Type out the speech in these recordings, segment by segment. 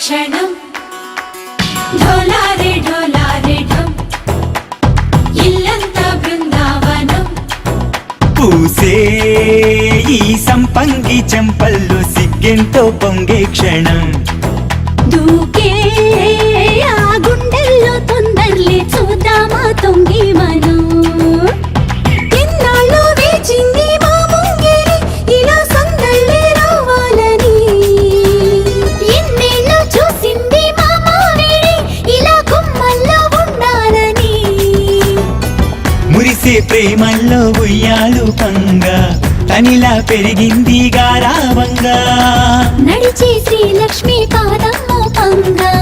క్షణం ఢోలారే ఢోలారే ఢం ఇల్లంతా బృందావనం పూసే ఈ సంపంగి చెంపల్లో సిగ్గెంతో పొంగే క్షణం దూకే ఆ గుండెల్లో తొందరలే చూద్దామా తొంగి మనం ఎన్నాళ్ళు వేచింది మా ముంగిలి ఇలా సందళ్ళే రావాలని ఎన్నేళ్ళు చూసింది మా మావిడి ఇలా గుమ్మల్లో ఉండాలని మురిసే ప్రేమల్లో ఉయ్యాలు పంగా తనిలా పెరిగింది గారావంగా నడిచే శ్రీలక్ష్మి పాదమ్మో పంగా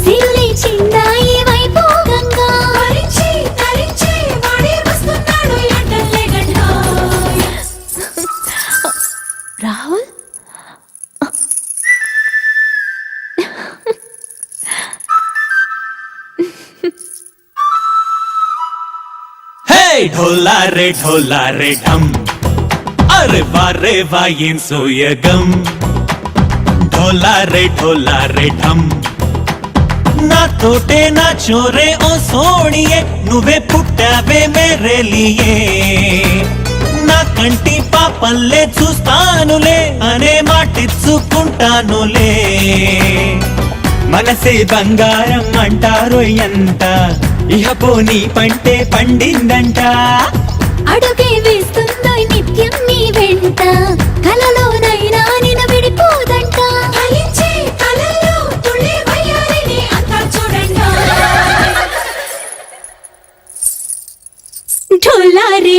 సిరులే చిందాయి వైభోగంగా తరించి తరించి వాడే వస్తున్నాడు ఎండలే గడ్డ రాహుల్ హే ఢోలా రే ఢమ్ అరే వా ఏం సోయగం ఢోలా రే ఢమ్ నా తోటే నా చోరే ఓ సోణియే నువ్వే పుట్టావే మేరే లియే నా కంటి పాపల్లే చూస్తానులే అనే మాటిచ్చుకుంటానులే మనసే బంగారం అంటారో ఎంత ఇహ పోనీ పంటే పండిందంట అడుగే వేస్తుందో నిత్యం నీ వెంట కలలోనైనా నిన విడిపోదంట ఫలించే కలలో తుళ్ళే వయ్యారిని అంతా చూడండి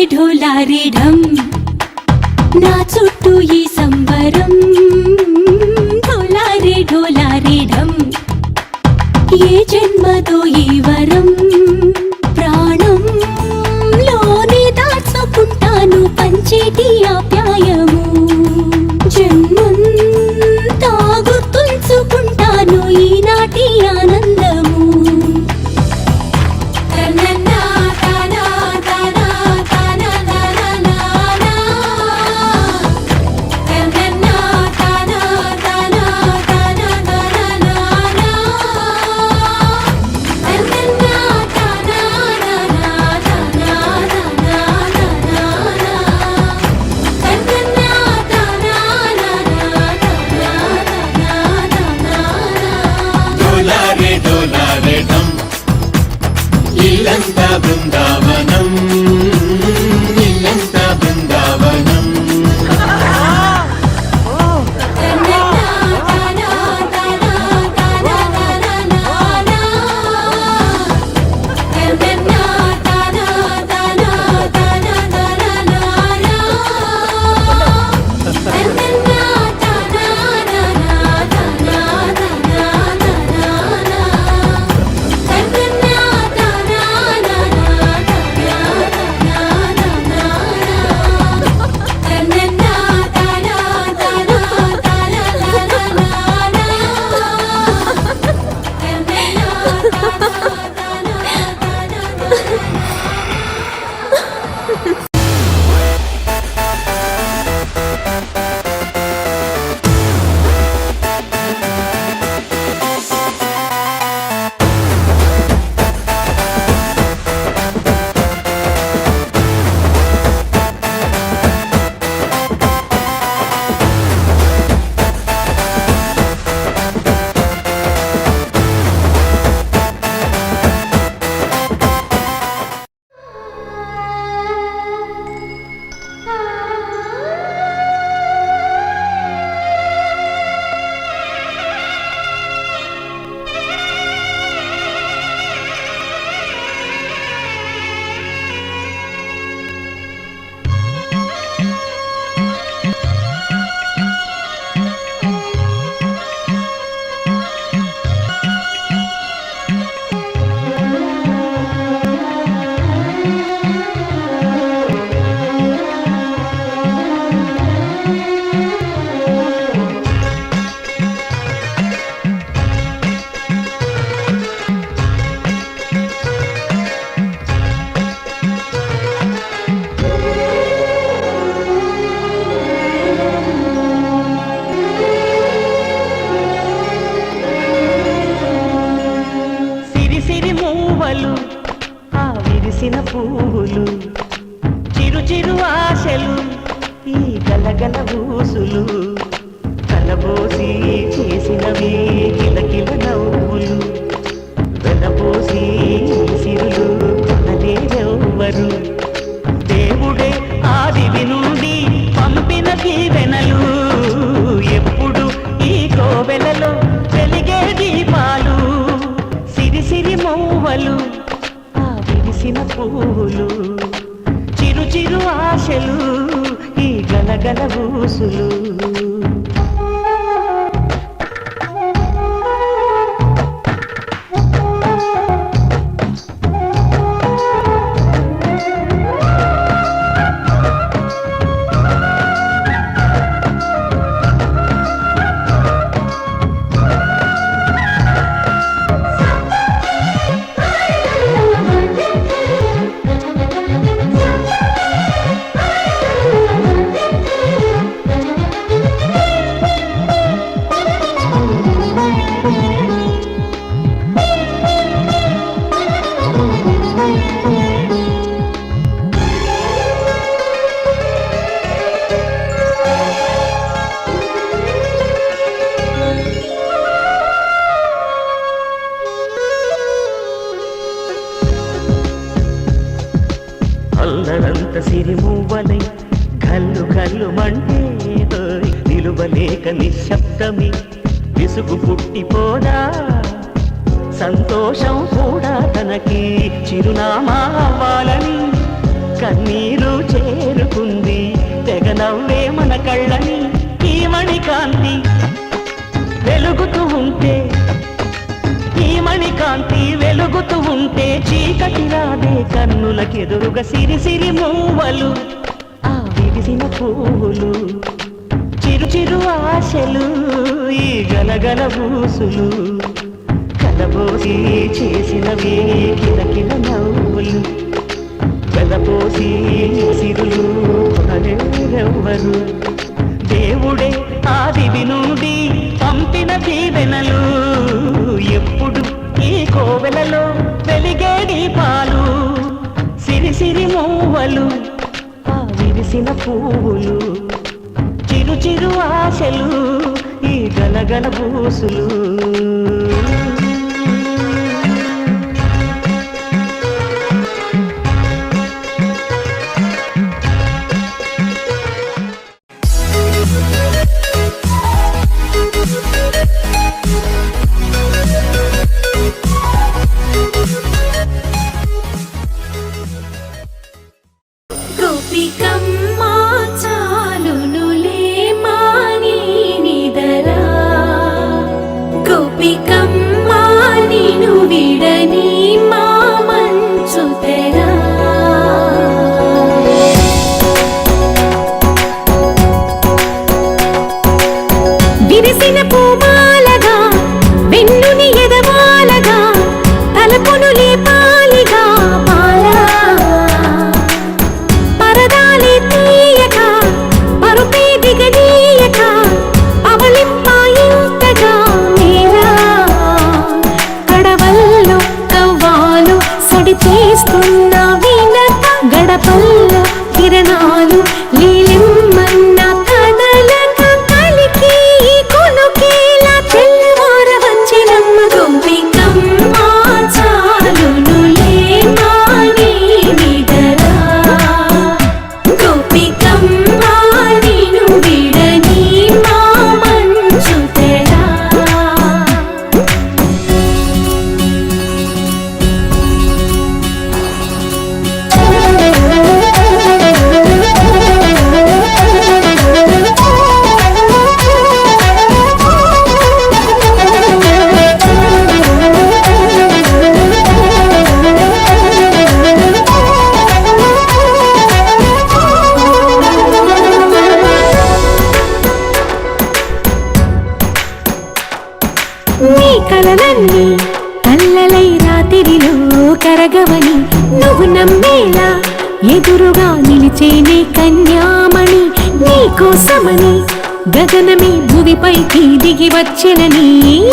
ఢోలారే ఢమ్ నా చుట్టూ ఈ సంబరం ఢోలారే ఢమ్ ఏ జన్మదో ఈ వరం ప్రాణం లోనే దాచుకుంటాను పంచేటి ఆప్యాయము జన్మంతా గుర్తుంచుకుంటాను ఈనాటి ఆనందము తనన్నా తనా తనా తనా తనా తనన్నా తనా తనా తనా తనా ఢోలారే ఢమ్ ఇల్లంతా బృందావనం ఇల్లంతా బృందావనం విరిసిన పువ్వులు చిరు చిరు ఆశలు ఈ గలగల ఊసులు కలబోసి చేసినవి కిలకిల నవ్వులు వెలబోసి సిరులు కొనలేరెవ్వరు దేవుడే ఆదివి నుండి పంపిన దీవెనలు ఎప్పుడు ఈ కోవెలలో వెలిగే దీపాలు సిరి సిరి మౌవలు ఆ విరిసిన పువ్వులు చిరు చిరు ఆశలు ఈ గలగల ఊసులు అల్లరంత సిరిమువ్వలై కల్లు కల్లు మంటే నిలువలేక నిశ్శబ్దమి విసుగు పుట్టిపోదా సంతోషం కూడా తనకి చిరునామా అవ్వాలని కన్నీరు చేరుకుంది తెగ నవ్వే మన కళ్ళని ఈ మణికాంతి వెలుగుతూ ఉంటే ఈ మణికాంతి వెలుగుతూ ఉంటే చీకటి రాదే కన్నులకెదురుగా సిరి సిరి మూవలు ఆ విరిసిన పువ్వులు చిరు చిరు ఆశలు ఈ గలగల ఊసులు కలబోసి చేసినవి కిలకిల నవ్వులు వెలబోసి సిరులు కొనలేరెవ్వరు దేవుడే ఆదివి నుండి పంపిన దీవెనలు ఎప్పుడు ఈ కోవెలలో వెలిగే దీపాలు సిరి సిరి మూవలు ఆ విరిసిన పువ్వులు చిరు చిరు ఆశలు ఈ గలగల పూసులు గోపికమ్మా చాలునులే మాని నిదరా గోపికమ్మా నిను విడని మా మంచు తెరా విరిసిన పూమాలగా వెన్నుని ఎదవాలగా తలపును లేపాలిగా మాలా పరదాలి తీయక పరుపే దిగనీయక అవలింపాయింతగా మీరా కడవల్లో కవ్వాలు సడి చేస్తున్న వీణత గడపల్లో కిరణాలు లీలిమ్మన్న కదలక కలికి కొనుకేలా తెల్లవార వచ్చినమ్మ గోపికమ్మా చాలునులే మాని నిదరా గోపికమ్మా నిను విడని మా మంచు తెరా నీ కలలన్నీ కల్లలై రాత్రిలో కరగవని నువ్వు నమ్మేలా ఎదురుగా నిలిచేనే కన్యామణి నీ కోసమని గగనమే భువిపైకి దిగి వచ్చినని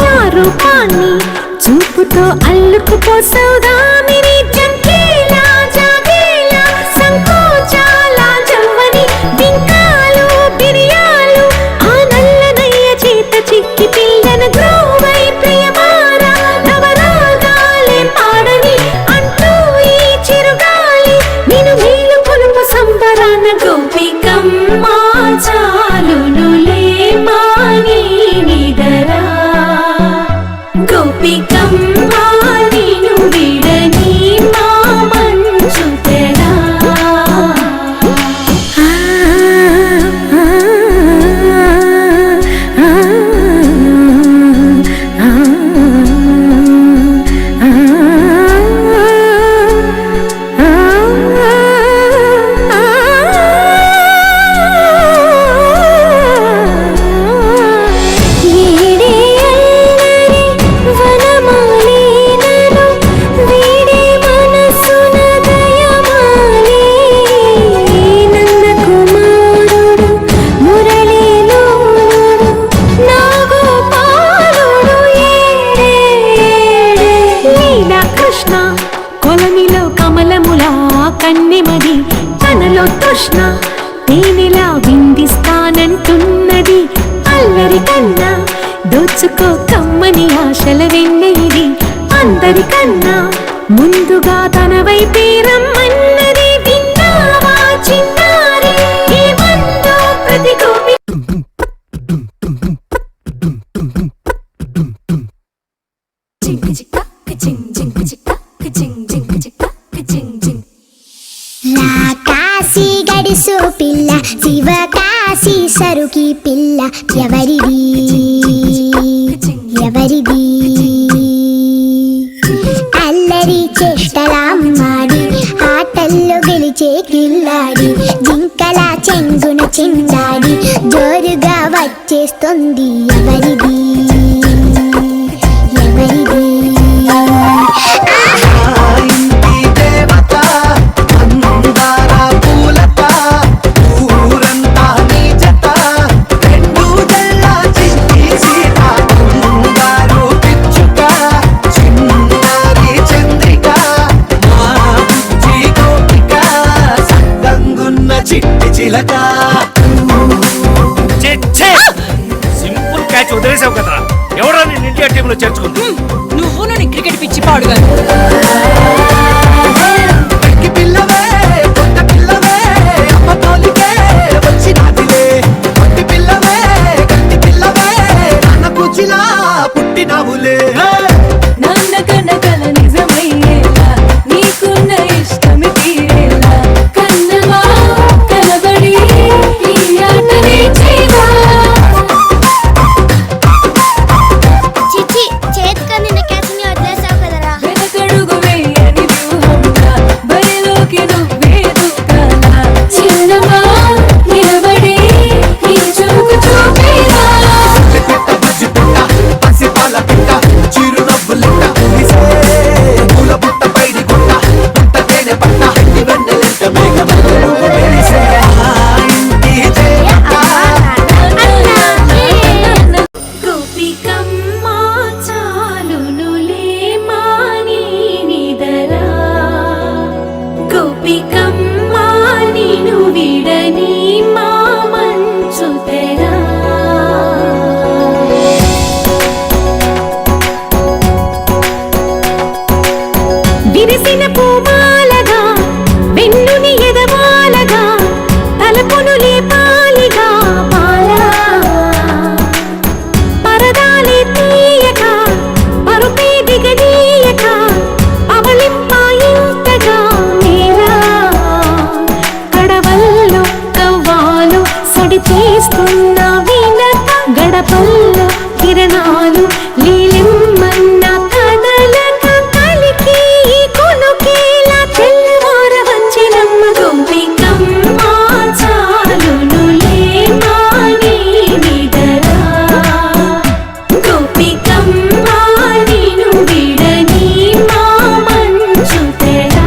ఆ రూపాన్ని చూపుతో అల్లుకుపోసౌదామిని జంకేలా కన్నెమది తనలో తృష్ణ తేనెలా విందిస్తానంటున్నది అల్లరి కన్నా దోచుకో కమ్మని ఆశల వెన్నెయిది అందరికన్నా ముందుగా తన వైపే రమ్మన్నది విన్నావా చిన్నారి ఏమందో ప్రతి గోపి కాశీ గడిసు పిల్ల శివ కాశీ సరుకి పిల్ల ఎవరిది ఎవరిది అల్లరి చేష్టలామ్మాడి ఆటల్లో గెలిచే కిల్లాడి జింకల చెంగున చిందాడి జోరుగా వచ్చేస్తుంది ఎవరిది ఎవరిది సింపుల్ క్యాచ్ వదిలేసావు కదరా ఎవరా నేను ఇండియా టీమ్ లో చేర్చుకుంది నువ్వు నన్ను క్రికెట్ పిచ్చి పాడుగా పుట్టినవులే నాన్న కన్న కల నిజమయ్యేలా నీకున్న ఇష్టమి తీరేలా కన్నవా కనబడి ఈ ఆటనే చేయవా చిచి చేతికి నిన్న క్యాచ్ని వదిలేసావు కదరా వెనకడుగు వేయని వ్యూహంగా బరిలోకి నువ్వే దూకాలా చిన్నవా నిలబడి ఈ చూపు చూపేలా గోపికమ్మా చాలునులే మాని నిదరా గోపికమ్మా నిను విడని మా మంచు తెరా విరిసిన పూమాలగా వెన్నుని ఎదవాలగా తలపును లేపాలిగా బాలా పరదాలే తీయక పరుపే దిగనీయక అవలింపాయింతగా మేరా కడవల్లో కవ్వాలు సడి చేస్తున్న వీణత గడపల్లో కిరణాలు లీలెమ్మన్న కదలక కలికి కొనుకేలా తెల్లవార వచ్చినమ్మ గోపికమ్మా చాలునులే మాని నిదరా గోపికమ్మా నిను విడని మా మంచు తెరా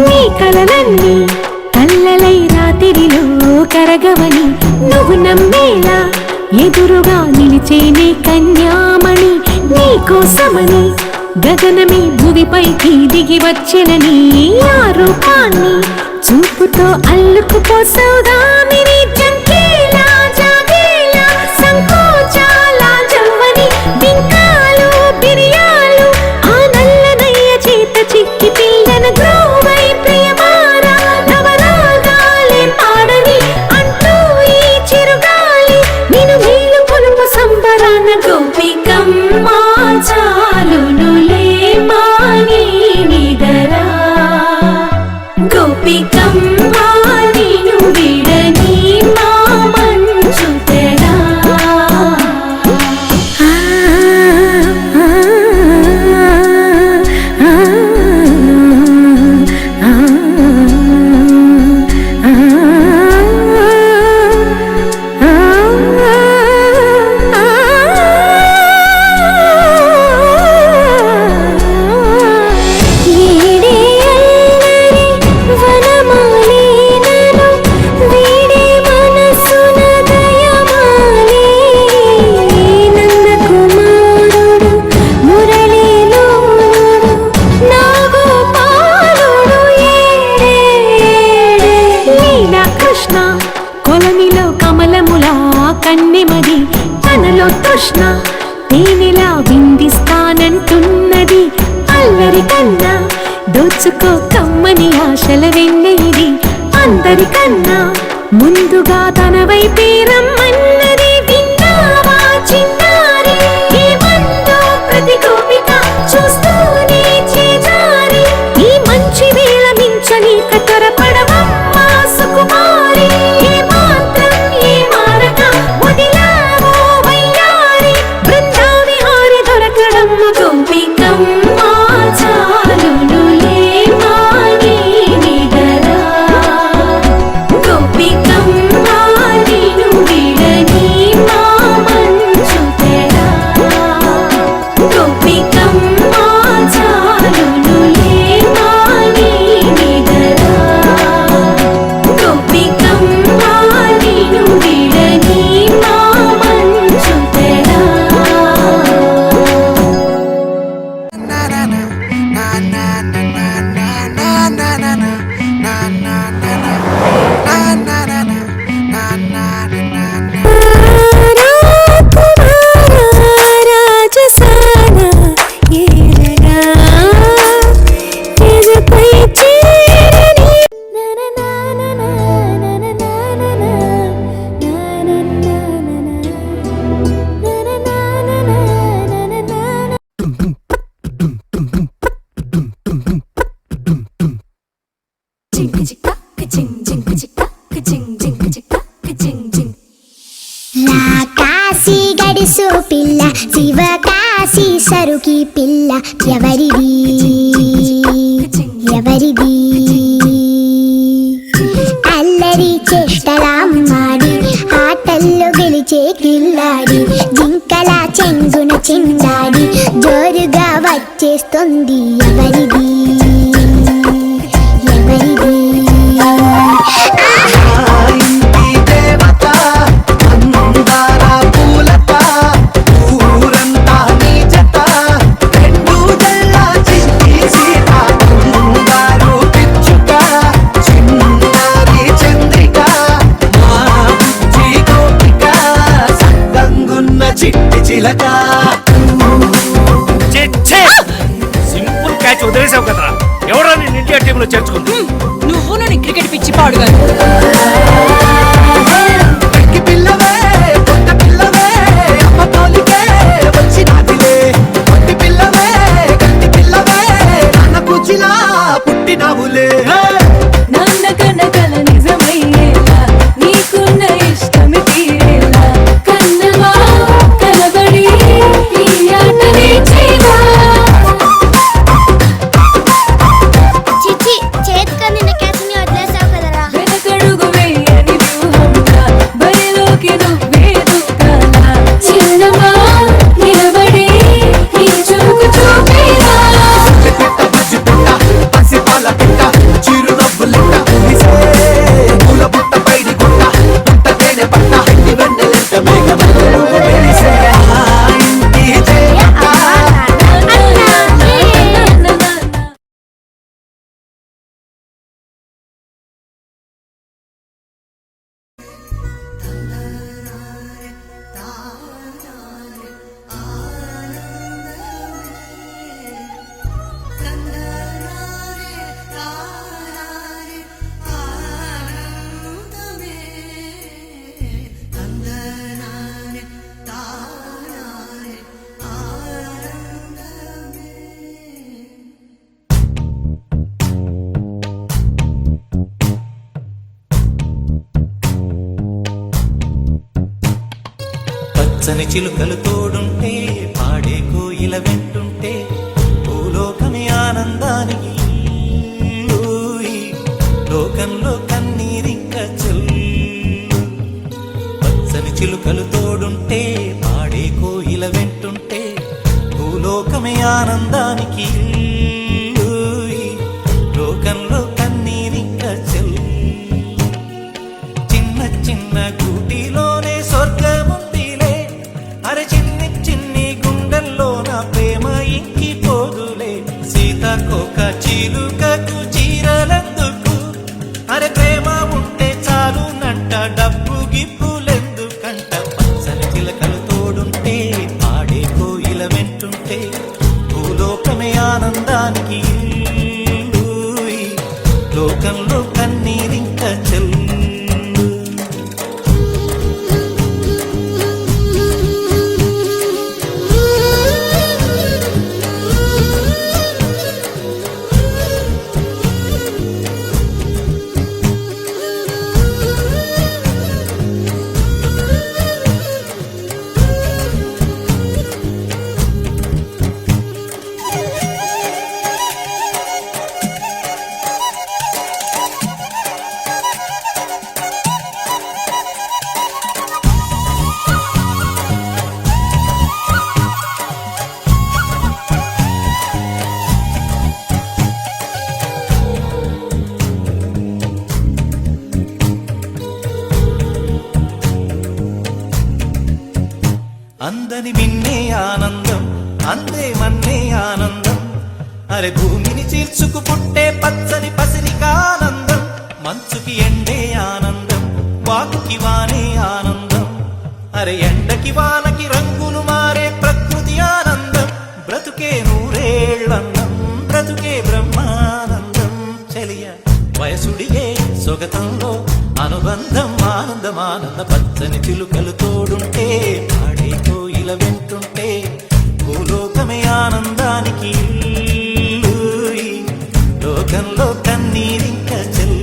నీ కలలన్నీ కల్లలై రాత్రిలో కరగవని నువ్వు నమ్మేలా ఎదురుగా నిలిచేనే కన్యామణి నీకోసమని గగనమే భువిపైకి దిగి వచ్చినని ఆ రూపాన్ని చూపుతో అల్లుకుపోసౌదామిని జంకేలా జాగేలా సంకోచాల జవ్వని బింకాలు బిరియాలు ఆ నల్లనయ్య చేత చిక్కి పిల్లన గ్రోవై ప్రియమారా నవరాగాలే పాడని అంటూ ఈ చిరుగాలి నిన్ను మేలు కొలుపు సంబరాన గోపికమ్మా చాలునులే మాని నిదరా గోపికమ్మా నిను విడని జోష్న తేనెలా విందిస్తానంటున్నది అల్లరి కన్నా దోచుకో కమ్మని ఆశల వెన్నెయిది అందరికన్నా ముందుగా తన వైపే రమ్మన్నది విన్నావా చిన్నారి ఏమందో ప్రతి గోపిక చూస్తూనే చేజారి ఈ మంచి వేళ మించని కతరపడవమ్మా సుకుమారి ఏ మాత్రం ఏ మారక వదిలావో వయ్యారి బృందావి హారి దొరకడమ్మ గోపికమ్మ చాలునులే మాని నిదరా గోపికమ్మ నిను విడని మా మంచు తెరా గోపికమ్మ చాలునులే మాని నిదరా గోపికమ్మ నిను విడని మా మంచు తెరా కాశీ గడుసు పిల్ల శివ కాశీ సరుకి పిల్ల ఎవరిది ఎవరిది అల్లరి చేష్టలాడి ఆటల్లో గెలిచే కిల్లాడి జింకల చెంగున చిందాడి జోరుగా వచ్చేస్తుంది ఎవరిది ఎవరిది సింపుల్ క్యాచ్ వదిలేసావు కదా ఎవరా నేను ఇండియా టీంలో చేర్చుకుంది నువ్వు నీ క్రికెట్ పిచ్చి పాడుగాను పుట్టినవులే నాన్న కన్న కల నిజమయ్యేలా నీకున్న ఇష్టమి తీరేలా కన్నవా కలబడి ఈ ఆటనే చేయవా చిచి చేతికి నిన్న క్యాచ్ని వదిలేసావు కదరా వెనకడుగు వేయని వ్యూహంగా బరిలోకి నువ్వే దూకాలా చిన్నవా నిలబడి ఈ చూపు చూపేలా పచ్చని చిలుకలు తోడుంటే పాడే కోయిల వెంటుంటే భూలోకమే ఆనందానికి ఊయి, లోకంలో కన్నీరింక చెల్లు పచ్చని చిలుకలు తోడుంటే పాడే కోయిల వెంటుంటే భూలోకమే ఆనందానికి ఊయి, లోకంలో కన్నీరింక చెల్లు చిన్న చిన్న గూటిలోనే స్వర్గముందిలే అరే చిన్ని చిన్ని గుండెల్లో నా ప్రేమ ఇంకా లోకంలో కన్నీరింక చెల్లు. అందని మిన్నే ఆనందం, అందే మన్నే ఆనందం, అరే భూమిని చీల్చుకు పుట్టే పచ్చని పసిరికానందం. మంచుకి ఎండే ఆనందం, వాకుకి వానే ఆనందం, అరే ఎండకి వానకి రంగులు మారే ప్రకృతి ఆనందం. బ్రతుకే నూరేళ్లందం, బ్రతుకే బ్రహ్మానందం. చెలియ వయసుడిగే సొగతంలో అనుబంధం, ఆనందం ఆనంద. పచ్చని చిలుకలు తోడుంటే, పాడే కోయిల వెంటుంటే, భూలోకమే ఆనందానికి ఇల్లు. ఈ లోకంలో కన్నీరింక చెల్లు.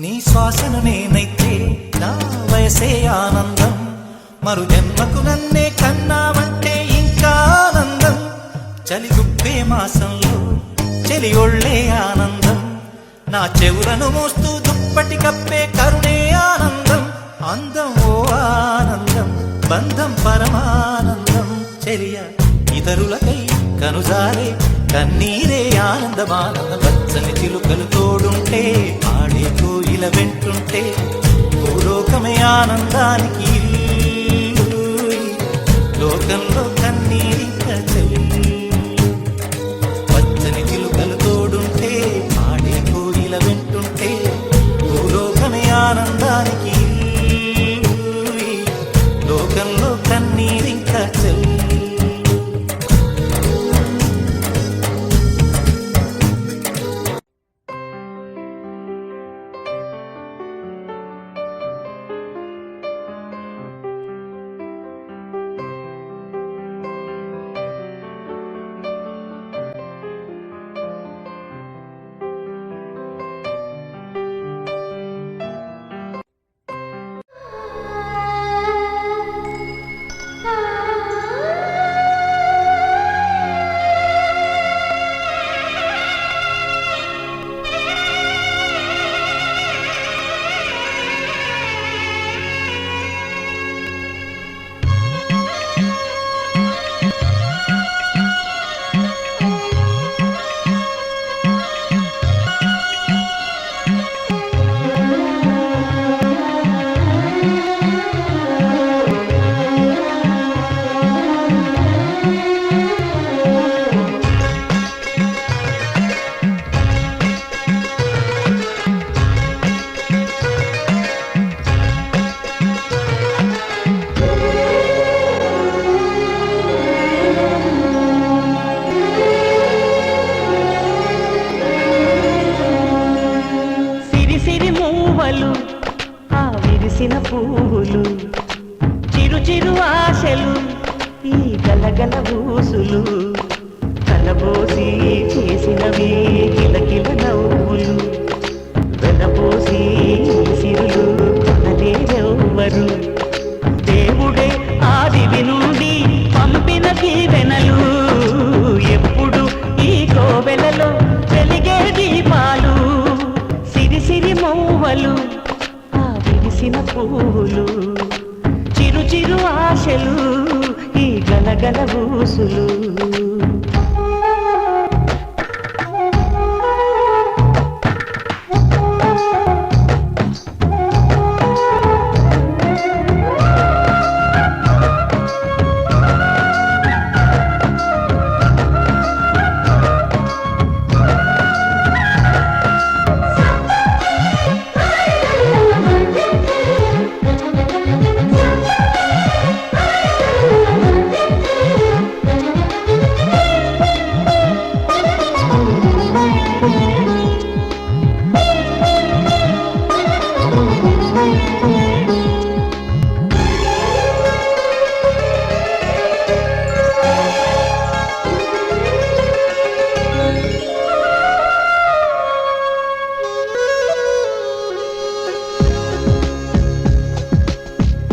నీ శ్వాసను నేనైతే నా వయసే ఆనందం, మరు జన్మకు నన్నే కన్నావంటే ఇంకా ఆనందం. చలిగుప్పే మాసంలో చెలి ఒళ్ళే ఆనందం, నా చెవులను మోస్తూ దుప్పటి కప్పే కరుణే ఆనందం. అందం ఓ ఆనందం, బంధం పరమానందం. చెలియ ఇతరులకై కనుజారే కన్నీరే ఆనందమానంద. పచ్చని చిలుకలు తోడుంటే, ఆడే కోయిల వెంటుంటే, భూలోకమే ఆనందానికి ఇల్లు. లోకంలో కన్నీరింక చెల్లు. పచ్చని చిలుకలు తోడుంటే, ఆడే కోయిల వెంటుంటే, భూలోకమే ఆనందానికి ఇల్లు. లోకంలో కన్నీరింక చెల్లు. విరిసిన పువ్వులు, చిరు చిరు ఆశలు, ఈ గలగల ఊసులు, కలబోసి చేసినవి కిలకిల నవ్వులు, వెనపోసి సిరులు కొనలేరెవ్వరు. దేవుడే ఆదివి నుండి పంపిన దీవెనలు, ఎప్పుడు ఈ కోవెలలో వెలిగే దీపాలు, సిరి మౌవలు, ఆ విరిసిన పువ్వులు, చిరు చిరు ఆశలు, ఈ గలగల గలగల ఊసులు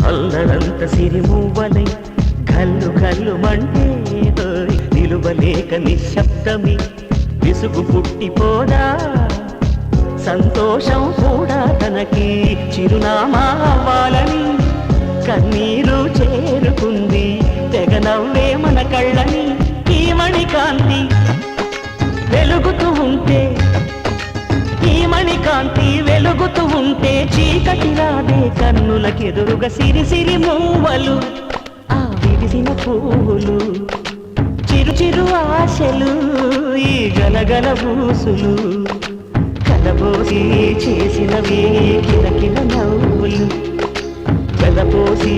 అల్లరంత సిరిమూవలై గల్లు గల్లు మంటే నిలువలేక నిశ్శబ్దమి విసుగు పుట్టిపోదా సంతోషం కూడా తనకి చిరునామా అవ్వాలని కన్నీరు చేరుకుంది తెగ నవ్వే మన కళ్ళని ఈ మణికాంతి వెలుగుతూ ఉంటే ఈ మణికాంతి వెలుగుతూ ఉంటే చీకటి రాదే కన్నులకెదురుగా సిరి సిరి మూవలు ఆ విరిసిన పువ్వులు చిరు చిరు ఆశలు ఈ గలగల ఊసులు కలబోసి చేసినవి కిలకిల నవ్వులు వెలపోసి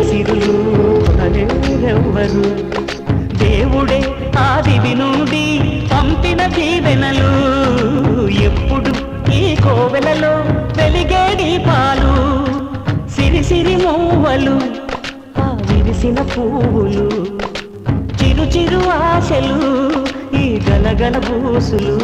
సిరులు కొనలేరెవ్వరు దేవుడే ఆదివి నుండి పంపిన దీవెనలు ఎప్పుడు ఈ కోవెలలో వెలిగే దీపాలు సిరి సిరి మూవలు ఆ విరిసిన పువ్వులు చిరు చిరు ఆశలు ఈ గలగల బూసులు